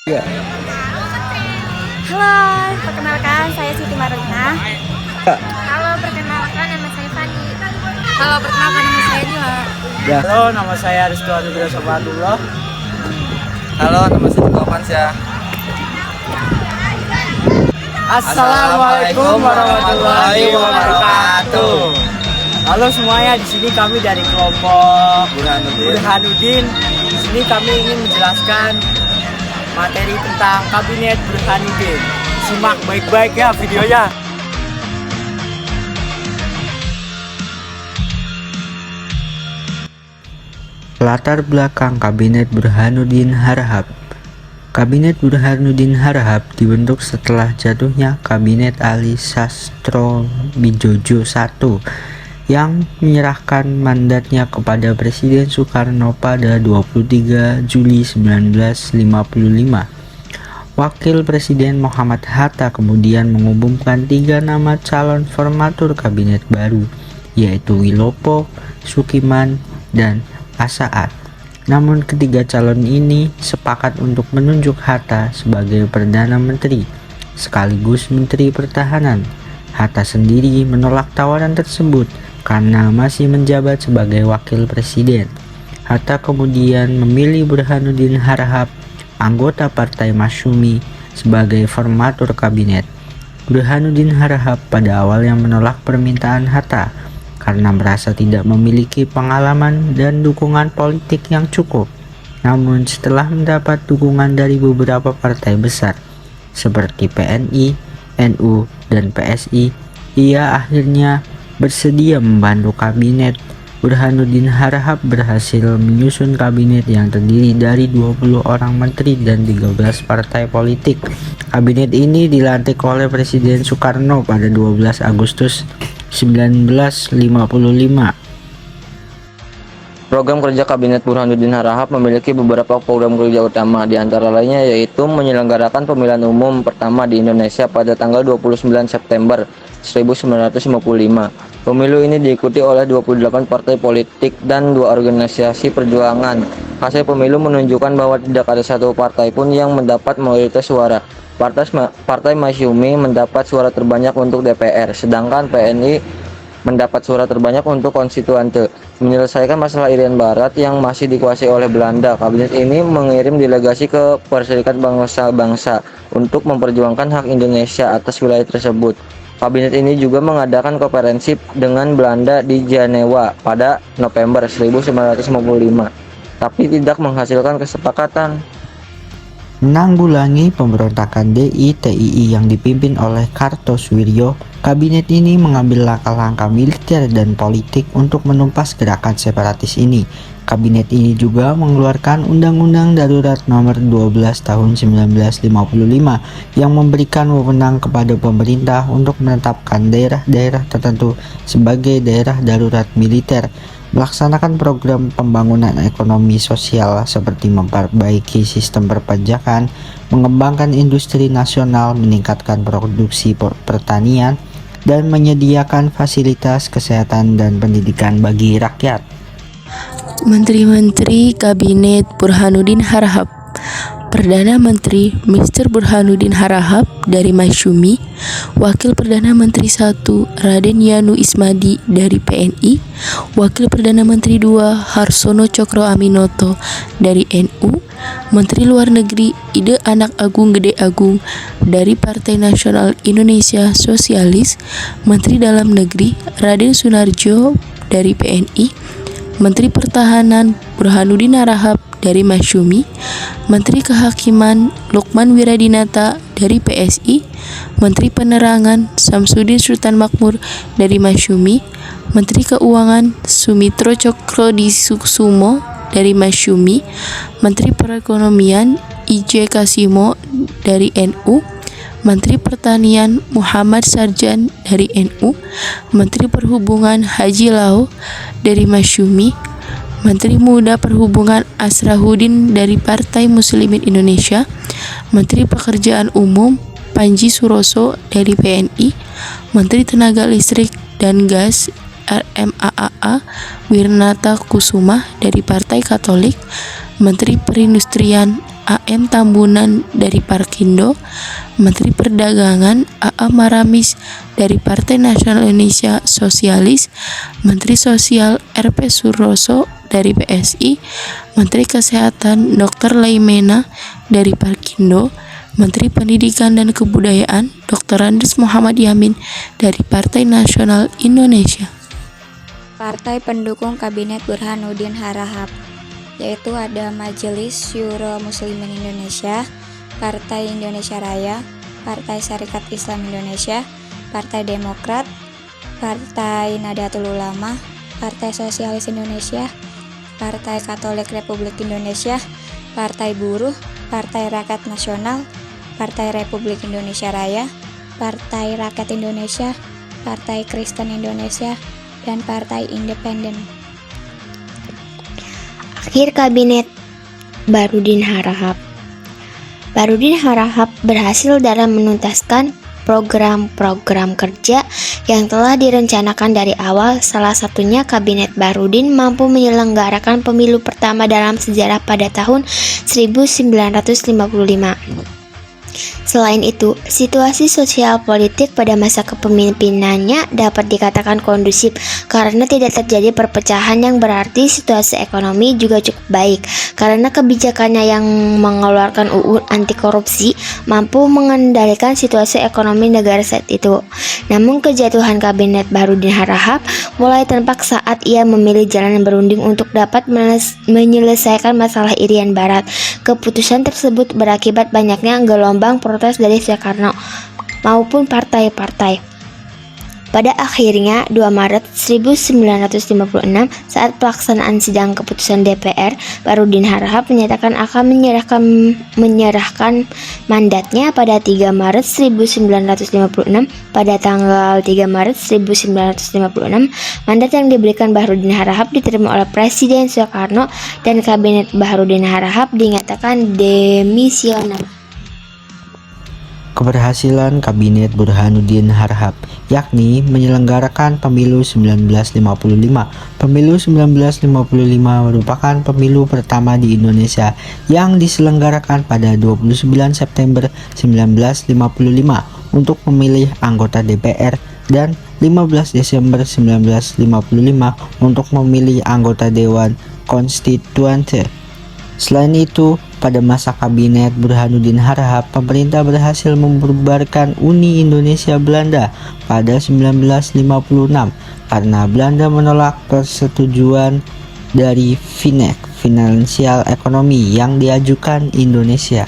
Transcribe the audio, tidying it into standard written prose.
Ya. Halo, perkenalkan saya Siti Marlina. Halo, perkenalkan nama saya Fani. Halo, perkenalkan nama saya Dila. Ya. Halo, nama saya Rizky Anugrah Sabatullah. Halo, nama saya Topansyah. Assalamualaikum warahmatullahi wabarakatuh. Halo semuanya, di sini kami dari kelompok Burhanuddin. Di sini kami ingin menjelaskan materi tentang Kabinet Burhanuddin. Simak baik-baik ya videonya. Latar belakang Kabinet Burhanuddin Harahap. Kabinet Burhanuddin Harahap dibentuk setelah jatuhnya Kabinet Ali Sastronidjojo I yang menyerahkan mandatnya kepada Presiden Soekarno pada 23 Juli 1955. Wakil Presiden Muhammad Hatta kemudian mengumumkan 3 nama calon formatur kabinet baru, yaitu Wilopo, Sukiman, dan Asaat. Namun ketiga calon ini sepakat untuk menunjuk Hatta sebagai Perdana Menteri sekaligus Menteri Pertahanan. Hatta sendiri menolak tawaran tersebut karena masih menjabat sebagai Wakil Presiden. Hatta kemudian memilih Burhanuddin Harahap, anggota Partai Masyumi, sebagai formatur kabinet. Burhanuddin Harahap pada awalnya menolak permintaan Hatta karena merasa tidak memiliki pengalaman dan dukungan politik yang cukup. Namun setelah mendapat dukungan dari beberapa partai besar seperti PNI, NU, dan PSI, ia akhirnya bersedia membantu kabinet. Burhanuddin Harahap berhasil menyusun kabinet yang terdiri dari 20 orang menteri dan 13 partai politik. Kabinet ini dilantik oleh Presiden Soekarno pada 12 Agustus 1955. Program kerja Kabinet Burhanuddin Harahap memiliki beberapa program kerja utama, di antara lainnya yaitu menyelenggarakan pemilihan umum pertama di Indonesia pada tanggal 29 September 1955. Pemilu ini diikuti oleh 28 partai politik dan 2 organisasi perjuangan. Hasil pemilu menunjukkan bahwa tidak ada satu partai pun yang mendapat mayoritas suara. Partai Masyumi mendapat suara terbanyak untuk DPR, sedangkan PNI mendapat suara terbanyak untuk konstituante. Menyelesaikan masalah Irian Barat yang masih dikuasai oleh Belanda, kabinet ini mengirim delegasi ke Perserikatan Bangsa-Bangsa untuk memperjuangkan hak Indonesia atas wilayah tersebut. Kabinet ini juga mengadakan konferensi dengan Belanda di Jenewa pada November 1955, tapi tidak menghasilkan kesepakatan. Menanggulangi pemberontakan DI-TII yang dipimpin oleh Kartosoewirjo, kabinet ini mengambil langkah-langkah militer dan politik untuk menumpas gerakan separatis ini. Kabinet ini juga mengeluarkan Undang-Undang Darurat Nomor 12 Tahun 1955 yang memberikan wewenang kepada pemerintah untuk menetapkan daerah-daerah tertentu sebagai daerah darurat militer, melaksanakan program pembangunan ekonomi sosial seperti memperbaiki sistem perpajakan, mengembangkan industri nasional, meningkatkan produksi pertanian, dan menyediakan fasilitas kesehatan dan pendidikan bagi rakyat. Menteri-Menteri Kabinet Burhanuddin Harahap. Perdana Menteri Mr. Burhanuddin Harahap dari Masyumi, Wakil Perdana Menteri 1 Raden Yanu Ismadi dari PNI, Wakil Perdana Menteri 2 Harsono Cokro Aminoto dari NU, Menteri Luar Negeri Ide Anak Agung Gede Agung dari Partai Nasional Indonesia Sosialis, Menteri Dalam Negeri Raden Sunarjo dari PNI, Menteri Pertahanan Burhanuddin Harahap dari Masyumi, Menteri Kehakiman Lukman Wiradinata dari PSI, Menteri Penerangan Samsudin Sultan Makmur dari Masyumi, Menteri Keuangan Sumitro Cokrodisuksummo dari Masyumi, Menteri Perekonomian IJ Kasimo dari NU, Menteri Pertanian Muhammad Sarjan dari NU, Menteri Perhubungan Haji Lao dari Masyumi, Menteri Muda Perhubungan Asrahuddin dari Partai Muslimin Indonesia, Menteri Pekerjaan Umum Panji Suroso dari PNI, Menteri Tenaga Listrik dan Gas RMAAA Wirnata Kusuma dari Partai Katolik, Menteri Perindustrian AM Tambunan dari Parkindo, Menteri Perdagangan AA Maramis dari Partai Nasional Indonesia Sosialis, Menteri Sosial RP Suroso dari PSI, Menteri Kesehatan Dr. Laimena dari Parkindo, Menteri Pendidikan dan Kebudayaan Dr. Andes Muhammad Yamin dari Partai Nasional Indonesia. Partai pendukung Kabinet Burhanuddin Harahap, yaitu ada Majelis Syuro Muslimin Indonesia, Partai Indonesia Raya, Partai Syarikat Islam Indonesia, Partai Demokrat, Partai Nahdlatul Ulama, Partai Sosialis Indonesia, Partai Katolik Republik Indonesia, Partai Buruh, Partai Rakyat Nasional, Partai Republik Indonesia Raya, Partai Rakyat Indonesia, Partai Kristen Indonesia, dan Partai Independen. Akhir Kabinet Barudin Harahap. Barudin Harahap berhasil dalam menuntaskan program-program kerja yang telah direncanakan dari awal. Salah satunya Kabinet Barudin mampu menyelenggarakan pemilu pertama dalam sejarah pada tahun 1955. Selain itu, situasi sosial politik pada masa kepemimpinannya dapat dikatakan kondusif karena tidak terjadi perpecahan yang berarti. Situasi ekonomi juga cukup baik karena kebijakannya yang mengeluarkan UU anti korupsi mampu mengendalikan situasi ekonomi negara saat itu. Namun kejatuhan Kabinet Barudin Harahap mulai tampak saat ia memilih jalan berunding untuk dapat menyelesaikan masalah Irian Barat. Keputusan tersebut berakibat banyaknya gelombang protes dari Soekarno maupun partai-partai. Pada akhirnya 2 Maret 1956 saat pelaksanaan sidang keputusan DPR, Barudin Harahap menyatakan akan menyerahkan mandatnya pada 3 Maret 1956. Pada tanggal 3 Maret 1956, mandat yang diberikan Barudin Harahap diterima oleh Presiden Soekarno dan Kabinet Barudin Harahap dinyatakan demisioner. Keberhasilan Kabinet Burhanuddin Harahap, yakni menyelenggarakan pemilu 1955. Pemilu 1955 merupakan pemilu pertama di Indonesia yang diselenggarakan pada 29 September 1955 untuk memilih anggota DPR dan 15 Desember 1955 untuk memilih anggota Dewan Konstituante. Selain itu, pada masa Kabinet Burhanuddin Harahap, pemerintah berhasil membubarkan Uni Indonesia Belanda pada 1956 karena Belanda menolak persetujuan dari FINEC, Finansial Ekonomi, yang diajukan Indonesia.